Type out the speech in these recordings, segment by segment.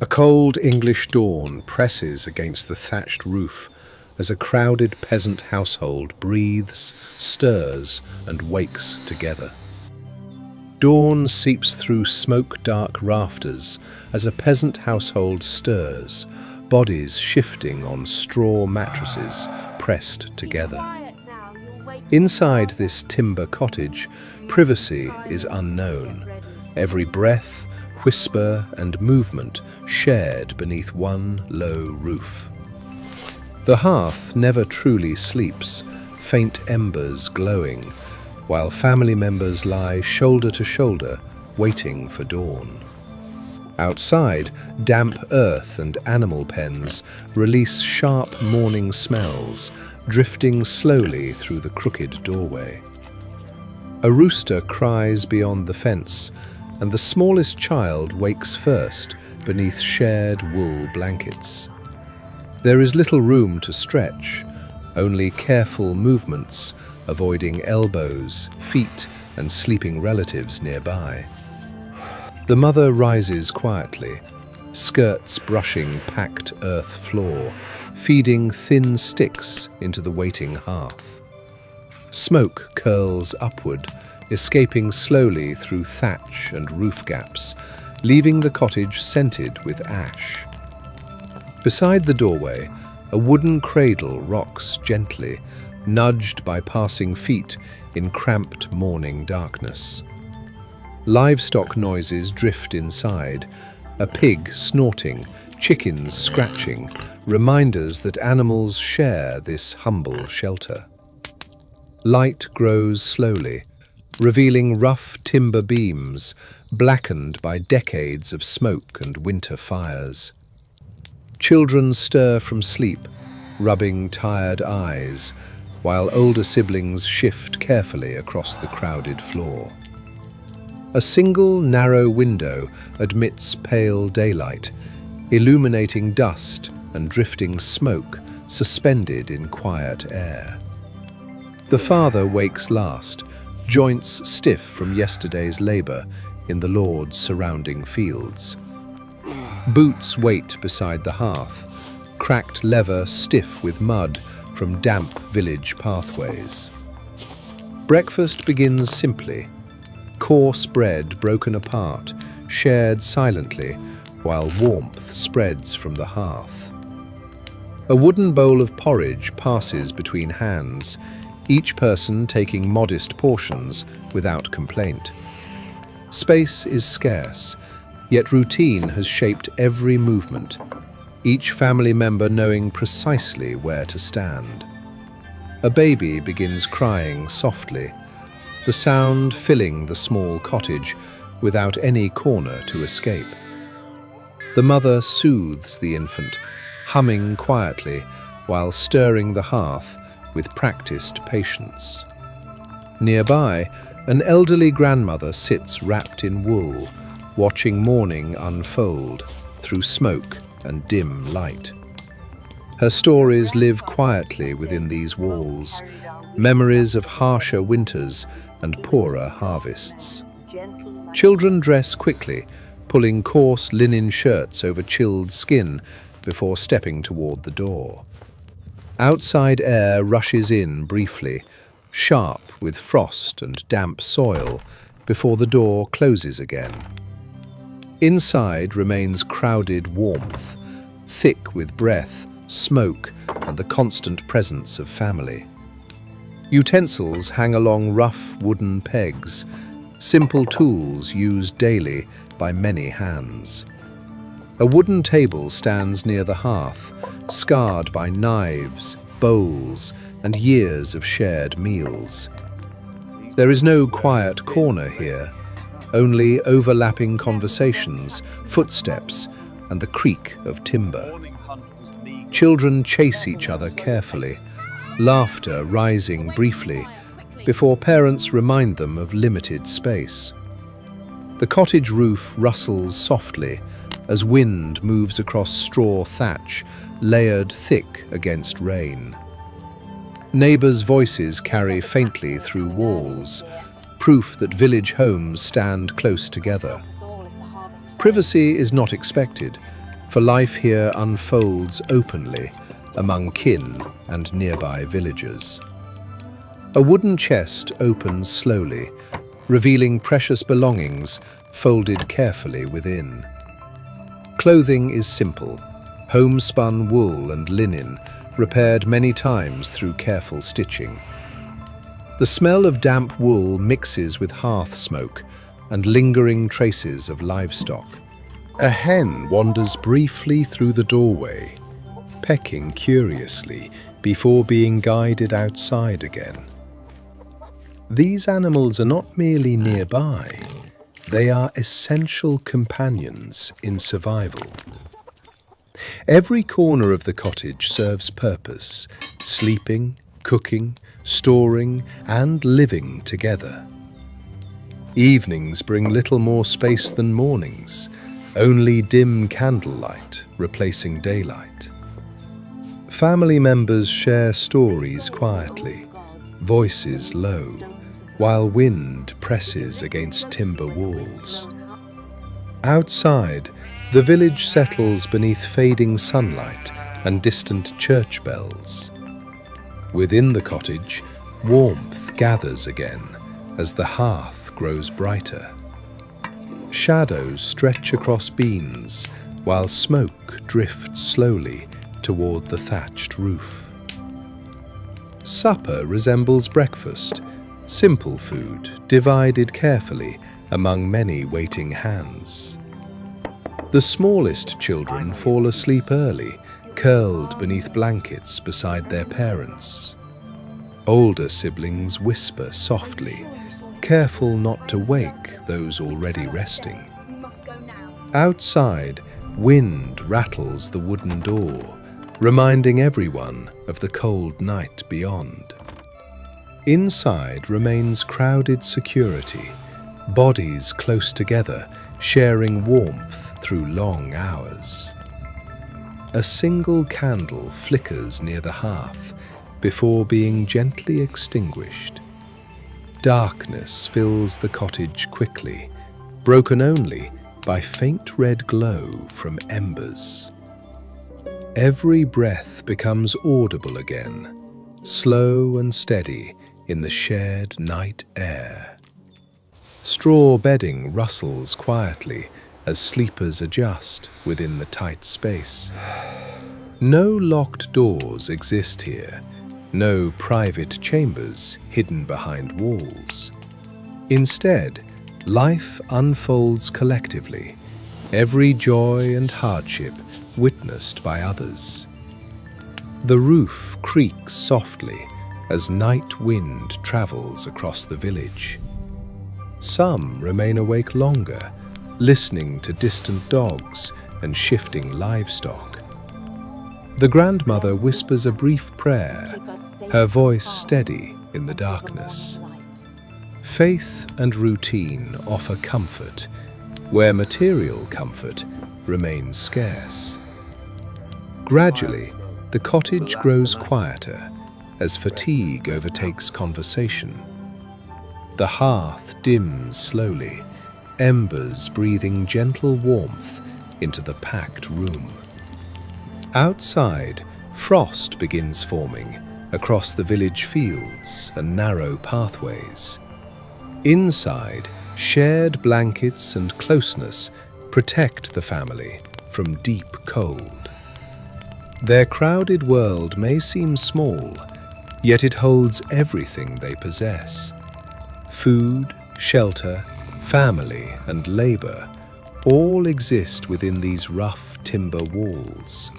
A cold English dawn presses against the thatched roof as a crowded peasant household breathes, stirs, and wakes together. Dawn seeps through smoke-dark rafters as a peasant household stirs, bodies shifting on straw mattresses pressed together. Inside this timber cottage, privacy is unknown. Every breath, whisper, and movement shared beneath one low roof. The hearth never truly sleeps, faint embers glowing, while family members lie shoulder to shoulder, waiting for dawn. Outside, damp earth and animal pens release sharp morning smells, drifting slowly through the crooked doorway. A rooster cries beyond the fence, and the smallest child wakes first beneath shared wool blankets. There is little room to stretch, only careful movements, avoiding elbows, feet, and sleeping relatives nearby. The mother rises quietly, skirts brushing packed earth floor, feeding thin sticks into the waiting hearth. Smoke curls upward, escaping slowly through thatch and roof gaps, leaving the cottage scented with ash. Beside the doorway, a wooden cradle rocks gently, nudged by passing feet in cramped morning darkness. Livestock noises drift inside, a pig snorting, chickens scratching, reminders that animals share this humble shelter. Light grows slowly, revealing rough timber beams, blackened by decades of smoke and winter fires. Children stir from sleep, rubbing tired eyes, while older siblings shift carefully across the crowded floor. A single narrow window admits pale daylight, illuminating dust and drifting smoke suspended in quiet air. The father wakes last, joints stiff from yesterday's labor in the Lord's surrounding fields. Boots wait beside the hearth, cracked leather stiff with mud from damp village pathways. Breakfast begins simply, coarse bread broken apart, shared silently, while warmth spreads from the hearth. A wooden bowl of porridge passes between hands, each person taking modest portions without complaint. Space is scarce, yet routine has shaped every movement, each family member knowing precisely where to stand. A baby begins crying softly, the sound filling the small cottage without any corner to escape. The mother soothes the infant, humming quietly while stirring the hearth with practiced patience. Nearby, an elderly grandmother sits wrapped in wool, watching morning unfold through smoke and dim light. Her stories live quietly within these walls, memories of harsher winters and poorer harvests. Children dress quickly, pulling coarse linen shirts over chilled skin before stepping toward the door. Outside air rushes in briefly, sharp with frost and damp soil, before the door closes again. Inside remains crowded warmth, thick with breath, smoke, and the constant presence of family. Utensils hang along rough wooden pegs, simple tools used daily by many hands. A wooden table stands near the hearth, scarred by knives, bowls, and years of shared meals. There is no quiet corner here, only overlapping conversations, footsteps, and the creak of timber. Children chase each other carefully, laughter rising briefly, before parents remind them of limited space. The cottage roof rustles softly as wind moves across straw thatch, layered thick against rain. Neighbors' voices carry faintly through walls, proof that village homes stand close together. Privacy is not expected, for life here unfolds openly among kin and nearby villagers. A wooden chest opens slowly, revealing precious belongings folded carefully within. Clothing is simple, homespun wool and linen, repaired many times through careful stitching. The smell of damp wool mixes with hearth smoke and lingering traces of livestock. A hen wanders briefly through the doorway, pecking curiously before being guided outside again. These animals are not merely nearby, they are essential companions in survival. Every corner of the cottage serves purpose, sleeping, cooking, storing, and living together. Evenings bring little more space than mornings, only dim candlelight replacing daylight. Family members share stories quietly, voices low, while wind presses against timber walls. Outside, the village settles beneath fading sunlight and distant church bells. Within the cottage, warmth gathers again as the hearth grows brighter. Shadows stretch across beams, while smoke drifts slowly toward the thatched roof. Supper resembles breakfast, simple food divided carefully among many waiting hands. The smallest children fall asleep early, curled beneath blankets beside their parents. Older siblings whisper softly, careful not to wake those already resting. Outside, wind rattles the wooden door, reminding everyone of the cold night beyond. Inside remains crowded security, bodies close together, sharing warmth through long hours. A single candle flickers near the hearth before being gently extinguished. Darkness fills the cottage quickly, broken only by faint red glow from embers. Every breath becomes audible again, slow and steady in the shared night air. Straw bedding rustles quietly as sleepers adjust within the tight space. No locked doors exist here, no private chambers hidden behind walls. Instead, life unfolds collectively, every joy and hardship witnessed by others. The roof creaks softly as night wind travels across the village. Some remain awake longer, listening to distant dogs and shifting livestock. The grandmother whispers a brief prayer, her voice steady in the darkness. Faith and routine offer comfort, where material comfort remains scarce. Gradually, the cottage grows quieter as fatigue overtakes conversation. The hearth dims slowly, embers breathing gentle warmth into the packed room. Outside, frost begins forming across the village fields and narrow pathways. Inside, shared blankets and closeness protect the family from deep cold. Their crowded world may seem small, yet it holds everything they possess. Food, shelter, family, and labor all exist within these rough timber walls.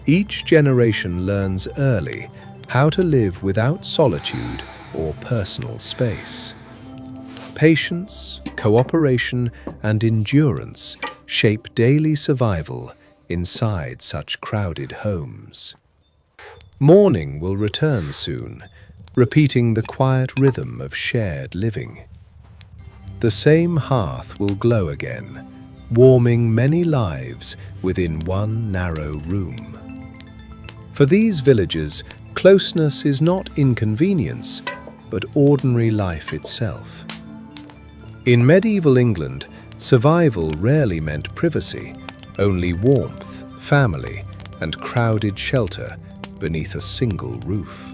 Each generation learns early how to live without solitude or personal space. Patience, cooperation, and endurance shape daily survival inside such crowded homes. Morning will return soon, repeating the quiet rhythm of shared living. The same hearth will glow again, warming many lives within one narrow room. For these villagers, closeness is not inconvenience, but ordinary life itself. In medieval England, survival rarely meant privacy, Only warmth, family, and crowded shelter beneath a single roof.